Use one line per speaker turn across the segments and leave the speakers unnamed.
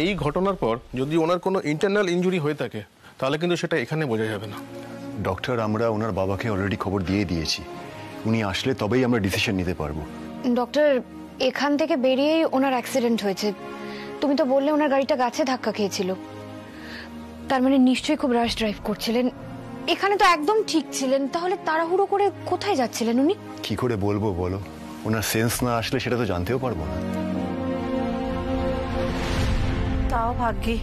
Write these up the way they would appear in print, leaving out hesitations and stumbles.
এই ঘটনার পর যদি ওনার কোনো ইন্টারনাল ইনজুরি হয়ে থাকে তাহলে কিন্তু সেটা এখানে বোঝা যাবে না।
ডক্টর, আমরা ওনার বাবাকে অলরেডি খবর দিয়ে দিয়েছি। উনি আসলে তবেই আমরা ডিসিশন নিতে পারবো।
ডক্টর, এখান থেকে বেরিয়েই ওনার অ্যাক্সিডেন্ট হয়েছে। তুমি তো বললে ওনার গাড়িটা গাছে ধাক্কা খেয়েছিল, তার মানে নিশ্চয়ই খুব রাশ ড্রাইভ করছিলেন। এখানে তো একদম ঠিক ছিলেন, তাহলে তাড়াহুড়ো করে কোথায় যাচ্ছিলেন উনি?
কি করে বলবো বলো, ওনার সেন্স না আসলে সেটা তো জানতেও পারবো না।
তাও ভাগ্যি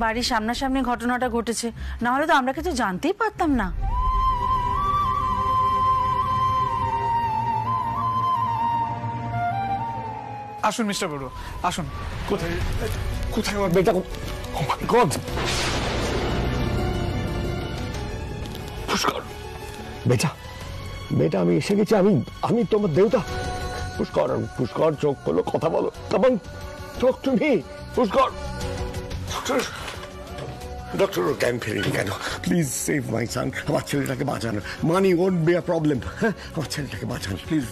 বাড়ির সামনাসামনি ঘটনাটা ঘটেছে, না হলে তো আমরা কিছু জানতেই পারতাম না।
আসুন মিস্টার বড়ুয়া, আসুন। কোথায় কোথায় আমার বেটা? ও মাই গড! পুষ্কর, বেটা বেটা, আমি এসে গেছি। আমি তোমার দেবতা। পুষ্কর, পুষ্কর, চোখ খোলো, কথা বলো। Come on, talk to me. Pushkar, doctor ওর জ্ঞান ফেরেনি কেন? Please save my son. আমার ছেলেটাকে বাঁচানো। Money won't be a problem. হ্যাঁ, আমার ছেলেটাকে বাঁচান প্লিজ।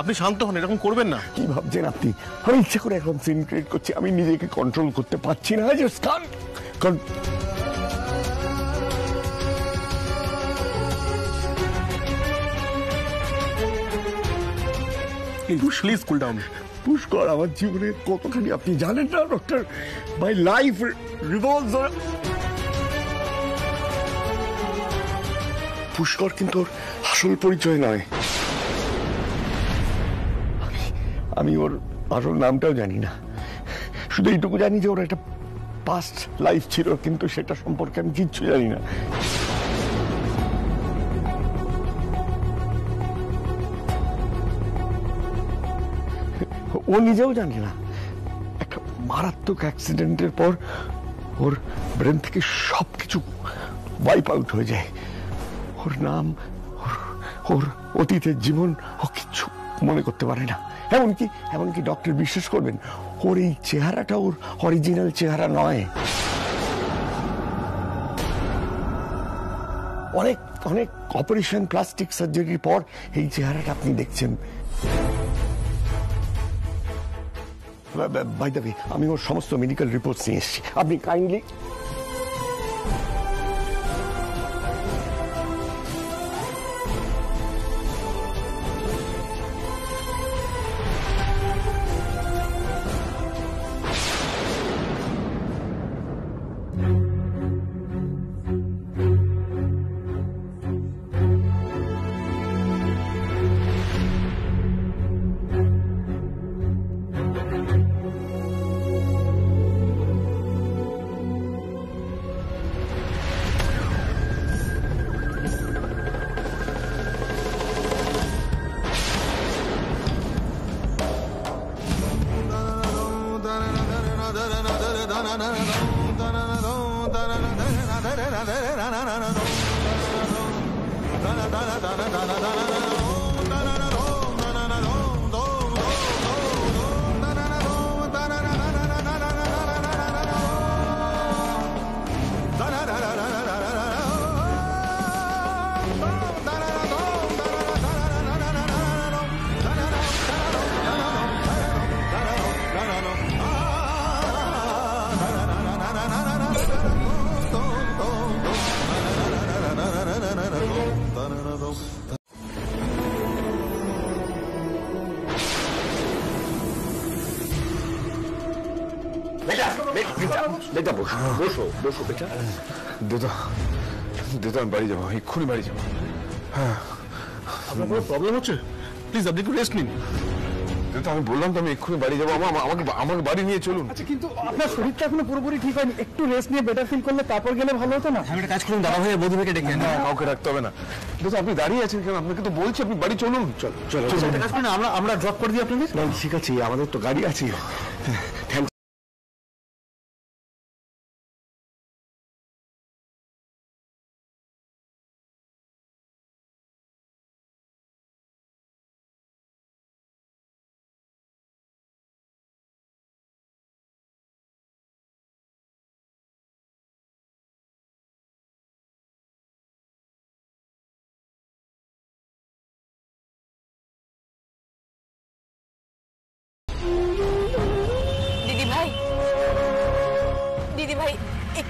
আপনি শান্ত হন, এরকম করবেন না।
কি ভাবছেন আপনি? আমি ইচ্ছে করে এখন সিন ক্রিয়েট করছি। আমি নিজেকে কন্ট্রোল করতে পারছি না। I just Kant.
Please cool down.
Pushkar, আমার জীবনে কতখানি আপনি জানেন না doctor. My life revolves on. Pushkar কিন্তু ওর আসল পরিচয় নয়। আমি ওর আসল নামটাও জানি না। শুধু এইটুকু জানি যে ওর একটা পাস্ট লাইফ ছিল, কিন্তু সেটা সম্পর্কে আমি কিচ্ছু জানি না। ও নিজেও জানে না। একটা মারাত্মক অ্যাক্সিডেন্টের পর ওর ব্রেন থেকে সবকিছু ওয়াইপ আউট হয়ে যায়। ওর নাম, ওর অতীতের জীবন ও কিচ্ছু মনে করতে পারে না। এমনকি ডক্টর বিশ্বাস করবেন, ওর এই চেহারাটা ওর অরিজিনাল চেহারা নয়। অনেক অনেক অপারেশন, প্লাস্টিক সার্জারির পর এই চেহারাটা আপনি দেখছেন। বাই দ্য ওয়ে, আমি ওর সমস্ত মেডিকেল রিপোর্টস নিয়ে এসেছি। আপনি কাইন্ডলি বেটা বসো বসো বেটা।
দিদা আমি বাড়ি যাবো, এক্ষুনি বাড়ি যাবো।
হ্যাঁ, আপনার কোনো প্রবলেম হচ্ছে? প্লিজ আপনি একটু রেস্ট নিন।
দিদা, আমি বললাম তো আমি এক্ষুনি বাড়ি যাবো। আমাকে বাড়ি নিয়ে চলুন।
আচ্ছা, কিন্তু আপনার শরীরটা এখনো পুরোপুরি ঠিক হয়নি। একটু রেস্ট নিয়ে বেটার ফিল করলে তারপর গেলে ভালো হতো না?
আমি একটা কাজ করুন, দাদা ভাই বধূকে ডেকে আনুন।
কাউকে রাখতে হবে না। দিদা, আপনি দাঁড়িয়ে আছেন কেন? আপনাকে তো বলছি আপনি বাড়ি চলুন। চলো
একটা কাজ করুন, আমরা ড্রপ করে দিই আপনাদের।
ঠিক আছে, আমাদের তো গাড়ি আছে। থ্যাংক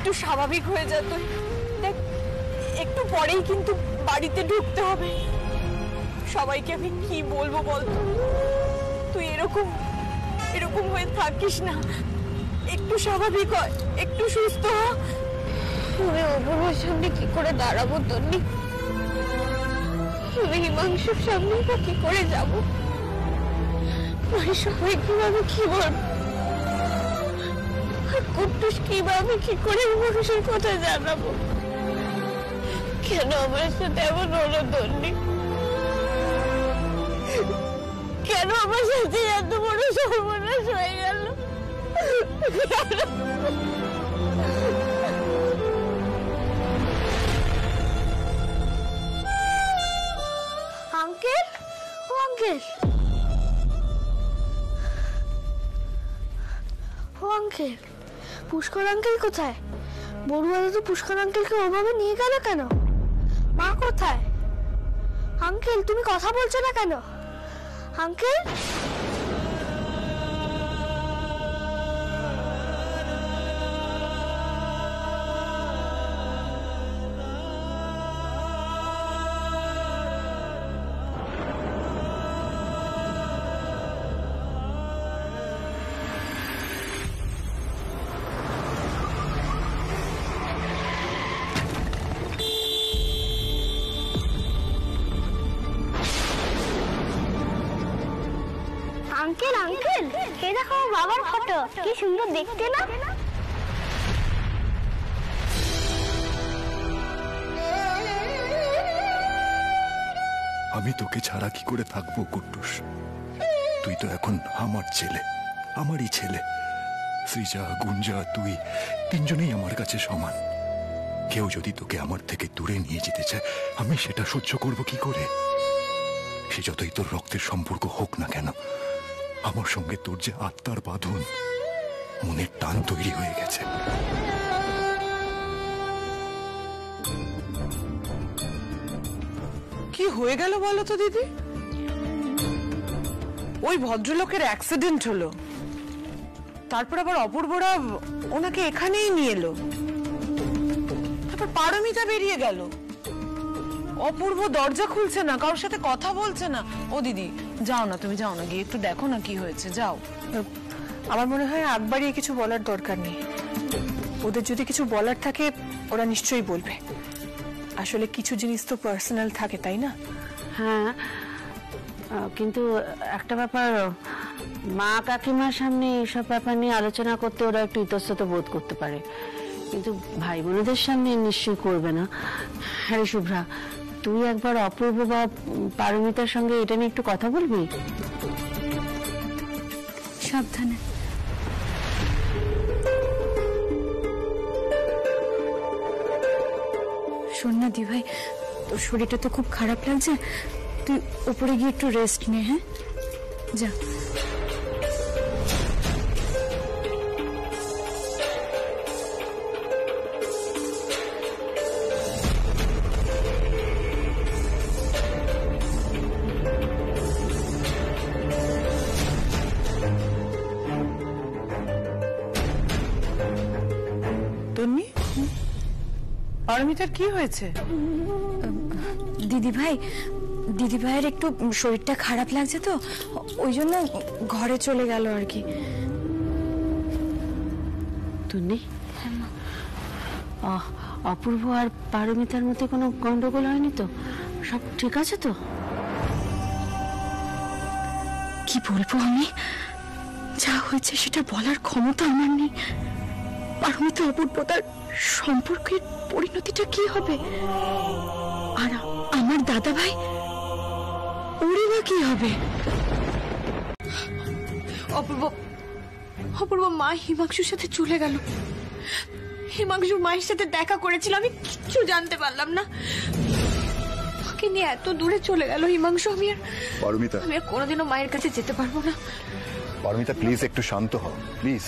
একটু স্বাভাবিক হয়ে যা তুই। দেখ একটু পরেই কিন্তু বাড়িতে ঢুকতে হবে। সবাইকে আমি কি বলবো বলতো? তুই এরকম এরকম হয়ে থাকিস না, একটু স্বাভাবিক হয়, একটু সুস্থ হ।
আমি অপূর্বর সামনে কি করে দাঁড়াবো তন্নি? আমি হিমাংশুর সামনে বা কি করে যাবো? সবাই কিভাবে কি বলবো? আর কুট্টুস কিভাবে কি করে হিমাংশুর কথা জানাবো? কেন আমার সাথে এমন হলো তন্নি? কেন আমার সাথে এত বড় সর্বনাশ হয়ে গেল? আঙ্কেল, ও আঙ্কেল, ও আঙ্কেল, পুষ্কর আঙ্কেল কোথায়? বড়ুয়াদা তো পুষ্কর আঙ্কেলকে ওভাবে নিয়ে গেল কেন? মা কোথায়? আঙ্কেল তুমি কথা বলছো না কেন? আঙ্কেল, আঙ্কেল, আঙ্কেল, এই দেখো বাবার ফটো, কি সুন্দর দেখতে না?
আমি তোকে ছাড়া কি করে থাকবো কুট্টুস? তুই তো এখন আমার ছেলে, আমারই ছেলে। সৃজা, গুঞ্জা, তুই তিনজনেই আমার কাছে সমান। কেউ যদি তোকে আমার থেকে দূরে নিয়ে যেতে চায়, আমি সেটা সহ্য করব কি করে? সে যতই তোর রক্তের সম্পর্ক হোক না কেন, আমার সঙ্গে তোর যে আত্মার বাঁধন, মনের টান তৈরি হয়ে গেছে।
কি হয়ে গেল বলো তো দিদি? ওই ভদ্রলোকের অ্যাক্সিডেন্ট হলো, তারপর আবার অপূর্বরা ওনাকে এখানেই নিয়ে এলো, তারপর পারমিতা বেরিয়ে গেল। অপূর্ব দরজা খুলছে না, কারোর সাথে কথা বলছে না। ও দিদি যাও না, তুমি যাও না, গিয়ে একটু দেখো না কি হয়েছে, যাও।
আমার মনে হয় আগ বাড়িয়ে কিছু বলার দরকার নেই। ওদের যদি কিছু বলার থাকে ওরা নিশ্চয়ই বলবে। আসলে কিছু জিনিস তো পার্সোনাল থাকে, তাই না?
হ্যাঁ, কিন্তু একটা ব্যাপার, মা কাকিমার সামনে এসব ব্যাপার নিয়ে আলোচনা করতে ওরা একটু ইতস্তত বোধ করতে পারে, কিন্তু ভাই বোনদের সামনে নিশ্চয়ই করবে না। হ্যাঁ শুভ্রা, তুই একবার অপূর্ব বা পারমিতার সঙ্গে এটা নিয়ে একটু কথা বলবি।
সাবধানে। শোন না দি ভাই, তোর শরীরটা তো খুব খারাপ লাগছে, তুই উপরে গিয়ে একটু রেস্ট নে। হ্যাঁ, যা।
তন্নি, পারমিতার কি হয়েছে?
দিদি ভাইয়ের একটু শরীরটা খারাপ লাগছে তো, ওই জন্য ঘরে চলে গেল আর কি।
তন্নি, অপূর্ব আর পারমিতার মধ্যে কোনো গন্ডগোল হয়নি তো? সব ঠিক আছে তো?
কি বলবো আমি? যা হয়েছে সেটা বলার ক্ষমতা আমার নেই। পারমিতা অপূর্বতার সম্পর্কের পরিণতিটা কি হবে? আর আমার দাদা ভাই, ওরই বা কি হবে? অপূর্ব মা হিমাংশুর সাথে চলে গেল। হিমাংশুর মায়ের সাথে দেখা করেছিল, আমি কিচ্ছু জানতে পারলাম না। মাকে নিয়ে এত দূরে চলে গেল হিমাংশু। আমি আর কোনোদিনও মায়ের কাছে যেতে পারবো না।
পারমিতা প্লিজ একটু শান্ত হও, প্লিজ।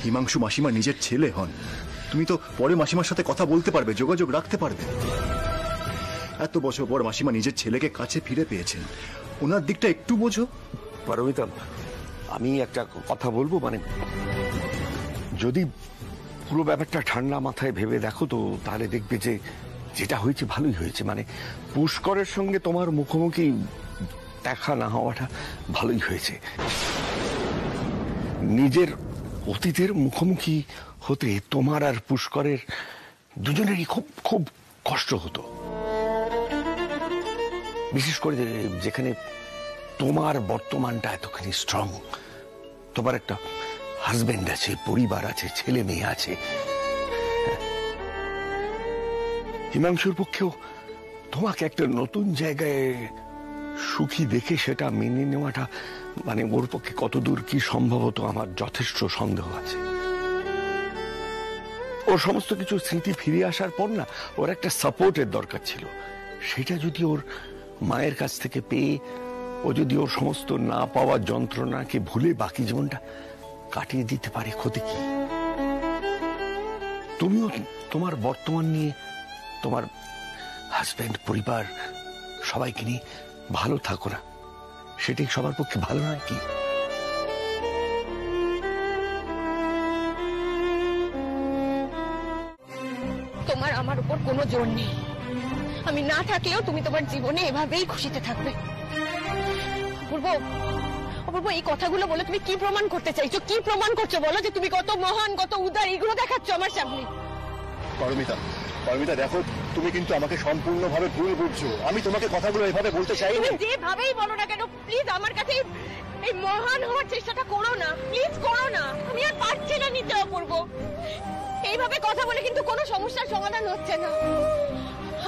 হিমাংশু মাসিমা নিজের ছেলে হন, তুমি তো পরে মাসিমার সাথে কথা বলতে পারবে, যোগাযোগ রাখতে পারবে। এত বছর পর মাসিমা নিজের ছেলেকে কাছে ফিরে পেয়েছেন, ওনার দিকটা একটু বোঝো।
পারমিতা, আমি একটা কথা বলবো, মানে যদি পুরো ব্যাপারটা ঠান্ডা মাথায় ভেবে দেখো তো তাহলে দেখবে যে যেটা হয়েছে ভালোই হয়েছে। মানে পুষ্করের সঙ্গে তোমার মুখোমুখি দেখা না হওয়াটা ভালোই হয়েছে। নিজের অতীতের মুখোমুখি হতে তোমার আর পুষ্করের দুজনেরই খুব খুব কষ্ট হতো, বিশেষ করে যেখানে তোমার বর্তমানটা এতখানি স্ট্রং। তোমার একটা হাজবেন্ড আছে, পরিবার আছে, ছেলে মেয়ে আছে। হিমাংশুর পক্ষেও তোমাকে একটা নতুন জায়গায় সুখী দেখে সেটা মেনে নেওয়াটা মানে ওর পক্ষে কতদূর কি সম্ভবত আমার যথেষ্ট সন্দেহ আছে। ওর সমস্ত কিছু স্মৃতি ফিরে আসার পর না ওর একটা সাপোর্টের দরকার ছিল। সেটা যদি ওর মায়ের কাছ থেকে পেয়ে ও যদি ওর সমস্ত না পাওয়া যন্ত্রণাকে ভুলে বাকি জীবনটা কাটিয়ে দিতে পারে, ক্ষতি কি? তুমিও তোমার বর্তমান নিয়ে তোমার হাজব্যান্ড, পরিবার সবাইকে নিয়ে ভালো থাকো না, সেটাই সবার পক্ষে ভালো নয় কি?
তোমার আমার উপর কোনো জোর নেই। আমি না থাকলেও তুমি তোমার জীবনে এভাবেই খুশিতে থাকবে। অপূর্ব, এই কথাগুলো বলে তুমি কি প্রমাণ করতে চাইছো? কি প্রমাণ করছো বলো, যে তুমি কত মহান, কত উদার, এগুলো দেখাচ্ছ আমার সামনে।
পারমিতা দেখো, তুমি কিন্তু আমাকে সম্পূর্ণভাবে ভুল বুঝছো। আমি তোমাকে কথাগুলো এভাবে বলতে চাই।
তুমি যেভাবেই বলো না কেন, প্লিজ আমার কাছে এই মহান হওয়ার চেষ্টাটা করো না, প্লিজ করো না। আমি আর পারছি না নিতে অপূর্ব। এইভাবে কথা বলে কিন্তু কোনো সমস্যার সমাধান হচ্ছে না।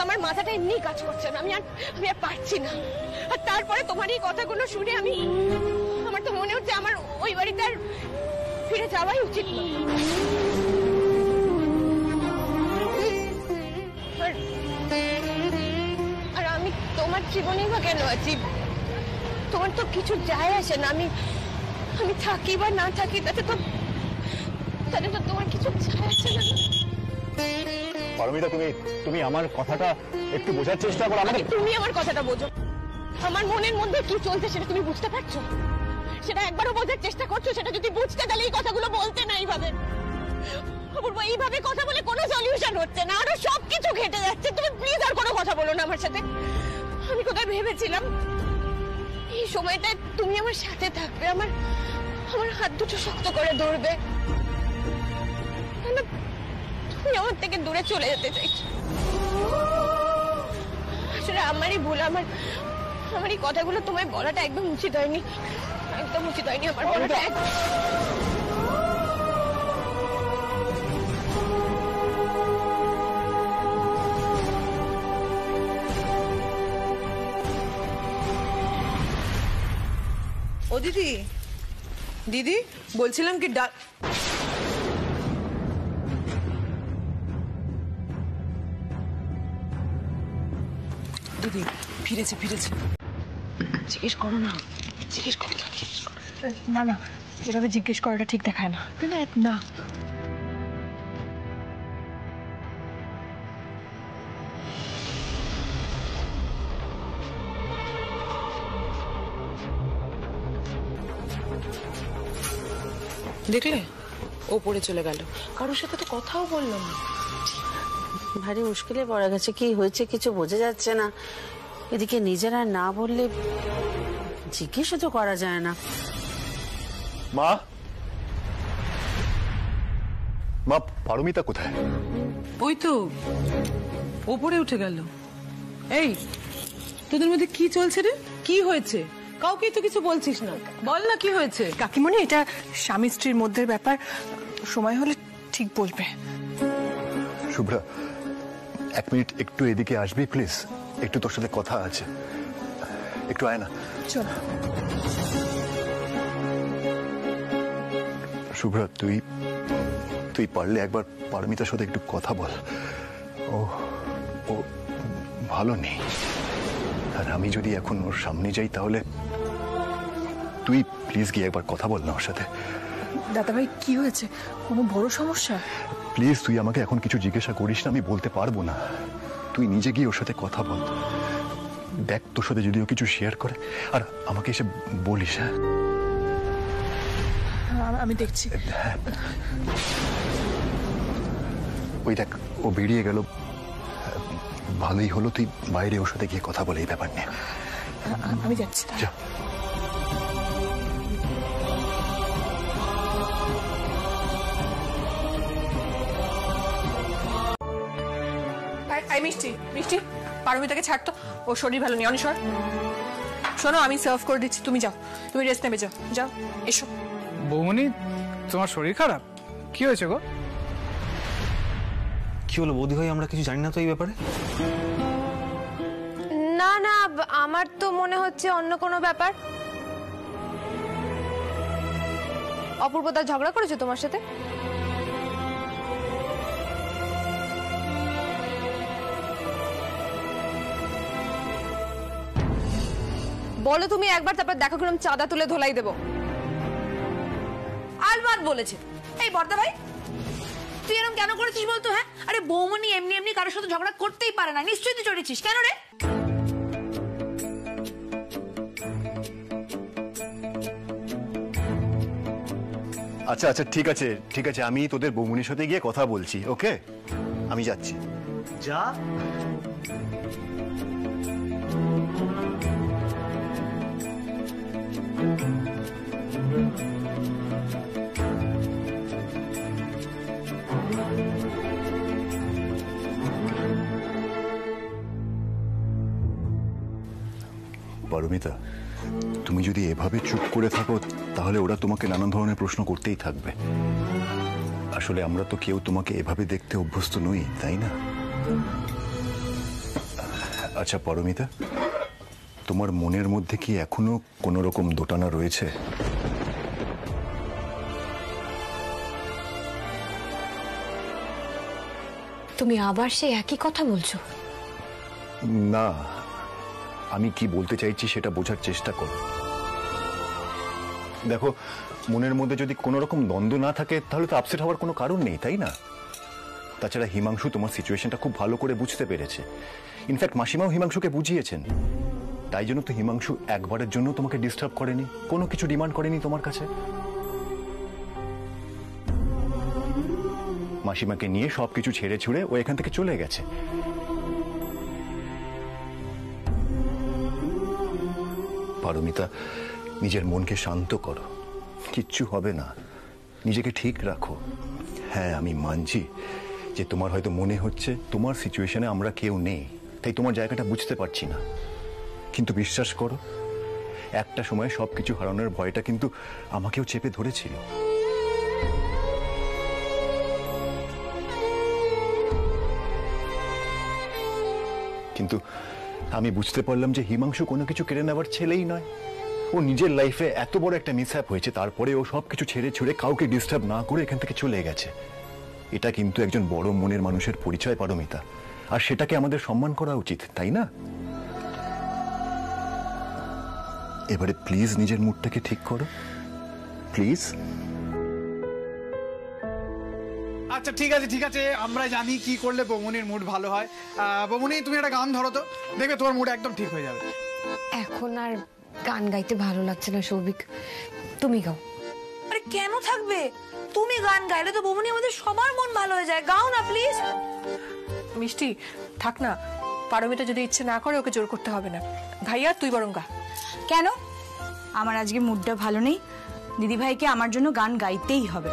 আমার মাথাটা এমনি কাজ করছে না, আমি আর পারছি না। আর তারপরে তোমার এই কথাগুলো শুনে আমার তো মনে হচ্ছে আমার ওই বাড়িতে আর ফিরে যাওয়াই উচিত নয়। আর আমি তোমার জীবনেই বা কেন আছি? তোমার তো কিছু যায় আসে না, আমি থাকি বা না থাকি, তাতে তো তোমার কিছু যায় আসে না।
পারমিতা, তুমি আমার কথাটা একটু বোঝার চেষ্টা করো।
তুমি আমার কথাটা বোঝো। আমার মনের মধ্যে কি চলছে সেটা তুমি বুঝতে পারছো? সেটা একবারও বোঝার চেষ্টা করছো? সেটা যদি বুঝতে, তাহলে এই কথাগুলো বলতে না এইভাবে। অপূর্ব, এইভাবে কথা বলে কোনো সলিউশন হচ্ছে না, আরো সবকিছু ঘেটে যাচ্ছে। তুমি প্লিজ আর কোনো কথা বলো না আমার সাথে। আমি কোথায় ভেবেছিলাম এই সময়টায় তুমি আমার সাথে থাকবে, আমার হাত দুটো শক্ত করে ধরবে। তুমি আমার থেকে দূরে চলে যেতে চাইছো। আসলে আমারই ভুল, আমার এই কথাগুলো তোমায় বলাটা একদম উচিত হয়নি, একদম উচিত হয়নি আমার বলাটা।
ও দিদি, দিদি বলছিলাম কি দিদি ফিরেছে।
জিজ্ঞেস করো না, জিজ্ঞেস করো
না না, এভাবে জিজ্ঞেস করাটা ঠিক দেখায় না। না
দেখলে ও পড়ে চলে গেল, কারোর সাথে তো কথাও বললো না।
ভারী মুশকিলে পড়ে গেছে, কি হয়েছে কিছু বোঝা যাচ্ছে না। এদিকে নিজেরা না বললে জিজ্ঞেসও তো করা যায় না।
মা, পারমিতা কোথায়?
ওই তো ওপরে উঠে গেল। এই তোদের মধ্যে কি চলছে রে? কি হয়েছে? কাউকে তো কিছু বলছিস না, বল না কি হয়েছে।
কাকিমণি, এটা স্বামী স্ত্রীর মধ্যে ব্যাপার, সময় হলে ঠিক বলবে।
শুভ্রা, 1 মিনিট একটু এদিকে আসবি প্লিজ? একটু তোর সাথে কথা আছে, একটু আয় না।
চল।
শুভ্রা, তুই পারলে একবার পারমিতার সাথে একটু কথা বল। ও ভালো নেই, আর আমি যদি এখন ওর সামনে যাই তাহলে তুই প্লিজ গিয়ে একবার কথা বল না ওর সাথে।
দাদাভাই, কি হয়েছে? কোনো বড় সমস্যা?
প্লিজ তুই আমাকে এখন কিছু জিজ্ঞাসা করিস না, আমি বলতে পারবো না। তুই নিজে গিয়ে ওর সাথে কথা বল। দেখ, তোর সাথে যদিও কিছু শেয়ার করে আর আমাকে এসে বলিস। হ্যাঁ,
আমি দেখছি।
ওই দেখ, ও বেরিয়ে গেল। ভালোই হলো তুই বাইরে ওর সাথে গিয়ে কথা বলে এই ব্যাপার নিয়ে।
আমি যাচ্ছি।
যা।
মিষ্টি মিষ্টি, পারমিতাকে ছাড়তো, ওর শরীর ভালো নেই। অনিশ্বর শোনো, আমি সার্ভ করে দিচ্ছি, তুমি যাও, তুমি রেস্ট নেবে, যাও যাও, এসো।
বৌমনি, তোমার শরীর খারাপ? কি হয়েছে গো?
কি হলো বৌদি ভাই? আমরা কিছু জানি না তো এই ব্যাপারে।
না না, আমার তো মনে হচ্ছে অন্য কোনো ব্যাপার। অপূর্বদা ঝগড়া করেছে তোমার সাথে? বলো তুমি একবার, তারপর দেখো কিরম চাঁদা তুলে ধোলাই দেবো।
আলবাত বলেছে। এই বর্দা ভাই, তুই এরকম কেন করেছিস বলতো? হ্যাঁ, আরে বৌমনি এমনি এমনি কারোর সাথে ঝগড়া করতেই পারে না, নিশ্চয়ই তুই চড়েছিস। কেন রে?
আচ্ছা আচ্ছা, ঠিক আছে ঠিক আছে, আমি তোদের বৌমনির সাথে গিয়ে কথা বলছি। ওকে, আমি যাচ্ছি।
যা।
পারমিতা, তুমি যদি এভাবে চুপ করে থাকো তাহলে ওরা তোমাকে নানান ধরনের প্রশ্ন করতেই থাকবে। আসলে আমরা তো কেউ তোমাকে এভাবে দেখতে অভ্যস্ত নই, তাই না? আচ্ছা পারমিতা, তোমার মনের মধ্যে কি এখনো কোনো রকম দোটানা রয়েছে?
তুমি আবার সেই একই কথা বলছো?
না, আমি কি বলতে চাইছি সেটা বোঝার চেষ্টা করো। দেখো, মনের মধ্যে যদি কোনো রকম দ্বন্দ্ব না থাকে তাহলে তো আপসেট হওয়ার কোনো কারণ নেই, তাই না? তাছাড়া হিমাংশু তোমার সিচুয়েশনটা খুব ভালো করে বুঝতে পেরেছে। ইনফ্যাক্ট মাসিমাও হিমাংশুকে বুঝিয়েছেন। তাই জন্য তো হিমাংশু একবারের জন্য তোমাকে ডিস্টার্ব করেনি, কোনো কিছু ডিমান্ড করেনি তোমার কাছে। মাসিমাকে নিয়ে সবকিছু ছেড়ে ছুড়ে ও এখান থেকে চলে গেছে। পারমিতা, নিজের মনকে শান্ত করো, কিচ্ছু হবে না, নিজেকে ঠিক রাখো। হ্যাঁ, আমি মানছি যে তোমার হয়তো মনে হচ্ছে তোমার সিচুয়েশনে আমরা কেউ নেই, তাই তোমার জায়গাটা বুঝতে পারছি না। কিন্তু বিশ্বাস করো, একটা সময় সবকিছু হারানোর ভয়টা কিন্তু আমাকেও চেপে ধরেছিল। কিন্তু আমি বুঝতে পারলাম যে হিমাংশু কোনো কিছু কেড়ে নেওয়ার ছেলেই নয়। ও নিজের লাইফে এত বড় একটা মিসহ্যাপ হয়েছে, তারপরে ও সবকিছু ছেড়ে ছুড়ে কাউকে ডিস্টার্ব না করে এখান থেকে চলে গেছে। এটা কিন্তু একজন বড় মনের মানুষের পরিচয় পারমিতা, আর সেটাকে আমাদের সম্মান করা উচিত, তাই না? এবারে প্লিজ নিজের মুডটাকে ঠিক করো, প্লিজ।
আচ্ছা ঠিক আছে ঠিক আছে, আমরা জানি কি করলে বৌমনির মুড ভালো হয়। বৌমনি, তুমি একটা গান ধরো তো, দেখবে তোমার মুড একদম ঠিক হয়ে যাবে।
এখন আর গান গাইতে ভালো লাগছে না সৌভিক, তুমি গাও।
আরে কেন থাকবে? তুমি গান গাইলে তো বৌমনি আমাদের সবার মন ভালো হয়ে যায়। গাও না প্লিজ।
মিষ্টি থাক না, পারমিতা যদি ইচ্ছে না করে ওকে জোর করতে হবে না। ভাইয়া তুই বরং গা।
কেন? আমার আজকে মুডটা ভালো নেই, দিদিভাইকে আমার জন্য গান গাইতেই হবে।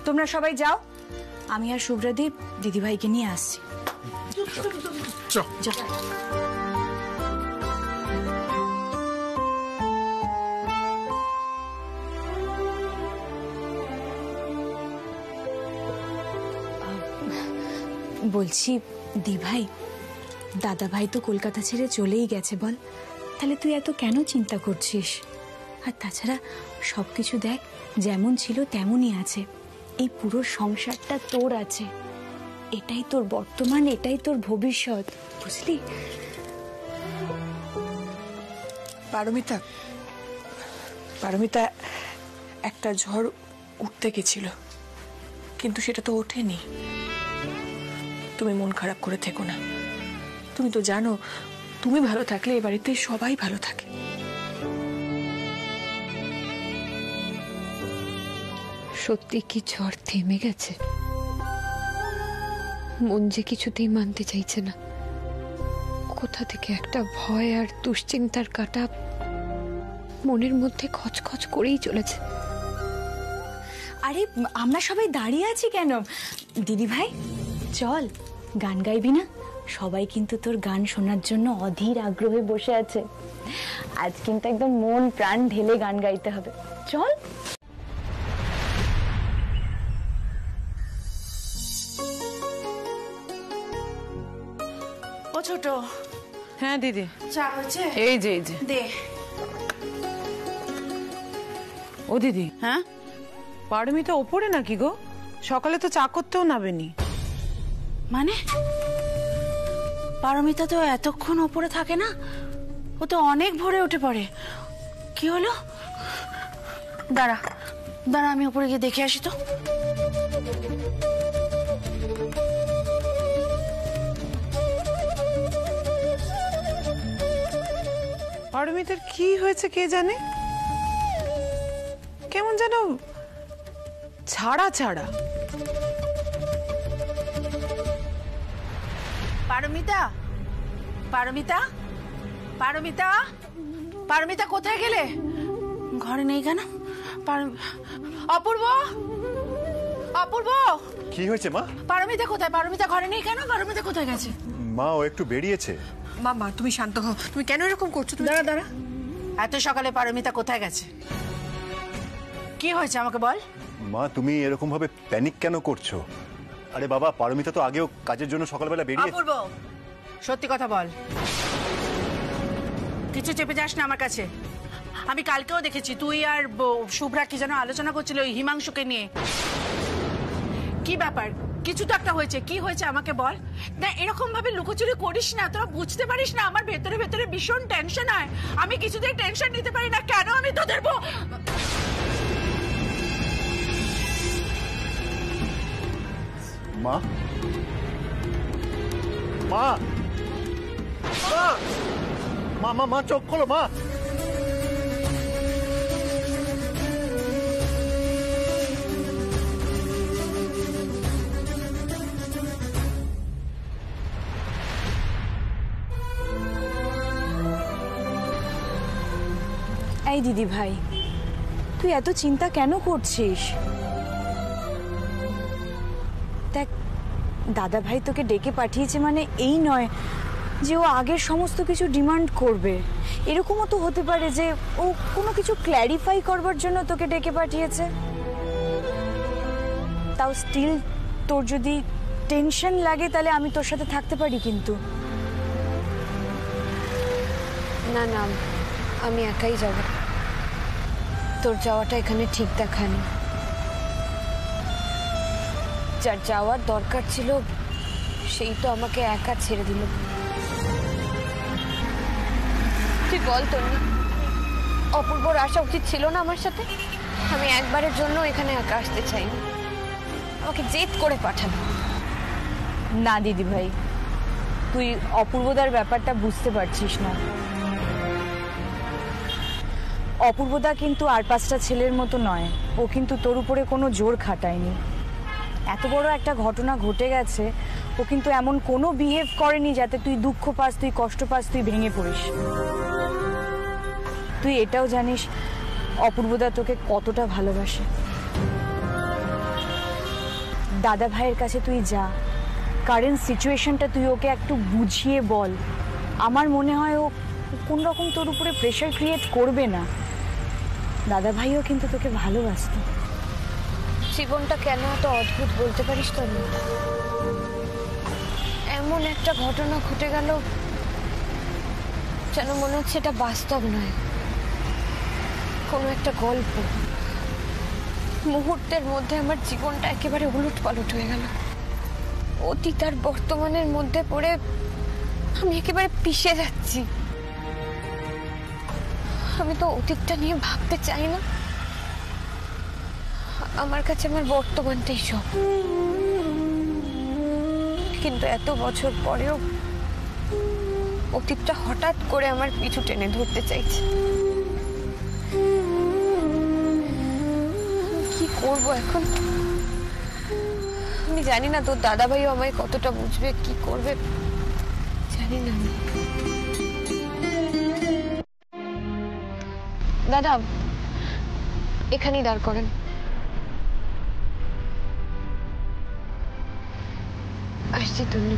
তোমরা সবাই যাও, আমি আর শুভ্রাদীপ দিদিভাইকে নিয়ে আসছি।
বলছি দিভাই, দাদা ভাই তো কলকাতা ছেড়ে চলেই গেছে, বল তাহলে তুই এত কেন চিন্তা করছিস? আর তাছাড়া সবকিছু দেখ যেমন ছিল তেমনই আছে, এই পুরো সংসারটা তোর আছে, এটাই তোর বর্তমান, এটাই তোর ভবিষ্যৎ, বুঝলি?
পারমিতা, পারমিতা, একটা ঝড় উঠতে গেছিল, কিন্তু সেটা তো ওঠেনি। তুমি মন খারাপ করে থেকো না। তুমি তো জানো, তুমি ভালো থাকলে এ বাড়িতে সবাই ভালো থাকে।
সত্যি কি ঝড় থেমে গেছে? মন যে কিছুতেই মানতে চাইছে না। কোথা থেকে একটা ভয় আর দুশ্চিন্তার কাঁটা মনের মধ্যে খচখচ করেই চলেছে।
আরে আমরা সবাই দাঁড়িয়ে আছি কেন? দিদি ভাই চল, গান গাইবি না? সবাই কিন্তু তোর গান শোনার জন্য অধীর আগ্রহে বসে আছে। আজ কিন্তু একদম মন প্রাণ ঢেলে গান গাইতে হবে, চল।
ও ছোট।
হ্যাঁ দিদি,
চা হচ্ছে?
এই যে এই যে।
দে।
ও দিদি,
হ্যাঁ
পারমিতা ওপরে নাকি গো? সকালে তো চা করতেও নাবেনি।
মানে পারমিতা তো এতক্ষণ ওপরে থাকে না, ও তো অনেক ভোরে উঠে পড়ে। কি হলো? দাঁড়া দাঁড়া, আমি উপরে গিয়ে দেখে আসি তো।
পারমিতার কি হয়েছে কে জানে, কেমন যেন ছাড়া ছাড়া।
পারমিতা, পারমিতা, পারমিতা, পারমিতা কোথায় গেলে? ঘরে নেই কেন? অপূর্ব, অপূর্ব,
কি হয়েছে মা?
পারমিতা কোথায়? পারমিতা ঘরে নেই কেন? পারমিতা কোথায় গেছে?
মা ও একটু বেরিয়েছে।
মা তুমি শান্ত হও, তুমি কেন এরকম করছো? তুমি
দাঁড়া দাঁড়া, এত সকালে পারমিতা কোথায় গেছে? কি হয়েছে আমাকে বল।
মা তুমি এরকম ভাবে প্যানিক কেন করছো? আরে বাবা, পারমিতা তো আগেও কাজের জন্য সকালবেলা বেরিয়ে।
অপূর্ব সত্যি কথা বল, কিছু চেপে যাস না আমার কাছে। আমি কালকেও দেখেছি তুই আর শুভ্রা কি যেন আলোচনা করছিল ওই হিমাংশুকে নিয়ে। কি ব্যাপার? কিছু তো একটা হয়েছে, কি হয়েছে আমাকে বল না। এরকম ভাবে লুকোচুরি করিস না, তোরা বুঝতে পারিস না আমার ভেতরে ভেতরে ভীষণ টেনশন হয়। আমি কিছুতেই টেনশন নিতে পারি না, কেন আমি তোদের
মা মা মা মা মা চোখ খোলো মা।
এই দিদি ভাই, তুই এত চিন্তা কেন করছিস? দেখ, দাদা ভাই তোকে ডেকে পাঠিয়েছে মানে এই নয় যে ও আগের সমস্ত কিছু ডিমান্ড করবে। এরকমও তো হতে পারে যে ও কোনো কিছু ক্ল্যারিফাই করবার জন্য তোকে ডেকে পাঠিয়েছে। তাও স্টিল তোর যদি টেনশন লাগে তাহলে আমি তোর সাথে থাকতে পারি, কিন্তু
না না, আমি একাই যাব। তোর যাওয়াটা এখানে ঠিক দেখায়নি। যার যাওয়ার দরকার ছিল সেই তো আমাকে একা ছেড়ে দিল। তুই বল তন্নি, অপূর্বর আসা উচিত ছিল না আমার সাথে? আমি একবারের জন্য এখানে একা আসতে চাইনি, আমাকে জেদ করে পাঠানো।
না দিদি ভাই, তুই অপূর্বদার ব্যাপারটা বুঝতে পারছিস না। অপূর্বদা কিন্তু আর 5টা ছেলের মতো নয়, ও কিন্তু তোর উপরে কোনো জোর খাটায়নি। এত বড় একটা ঘটনা ঘটে গেছে, ও কিন্তু এমন কোনো বিহেভ করেনি যাতে তুই দুঃখ পাস, তুই কষ্ট পাস, তুই ভেঙে পড়িস। তুই এটাও জানিস অপূর্বদা তোকে কতটা ভালোবাসে। দাদা ভাইয়ের কাছে তুই যা, কারেন্ট সিচুয়েশনটা তুই ওকে একটু বুঝিয়ে বল। আমার মনে হয় ও কোন রকম তোর উপরে প্রেশার ক্রিয়েট করবে না। দাদা ভাইও কিন্তু তোকে ভালোবাসত।
জীবনটা কেন এত অদ্ভুত বলতে পারিস তো? এমন একটা ঘটনা ঘটে গেল যেন মনে হচ্ছে এটা বাস্তব নয়, কোনো একটা গল্প। মুহূর্তের মধ্যে আমার জীবনটা একেবারে উলট পালট হয়ে গেল। অতীত আর বর্তমানের মধ্যে পড়ে আমি একেবারে পিষে যাচ্ছি। আমি তো অতীতটা নিয়ে ভাবতে চাই না, আমার কাছে আমার বর্তমানটাই সব। কিন্তু এত বছর পরেও অতীতটা হঠাৎ করে আমার পিছু টেনে ধরতে চাইছে। কি করব এখন? আমি জানি না তোর দাদাভাইও আমায় কতটা বুঝবে, কি করবে জানি না আমি। দাদা এখানেই দাঁড় করেন। আসছি তন্নি।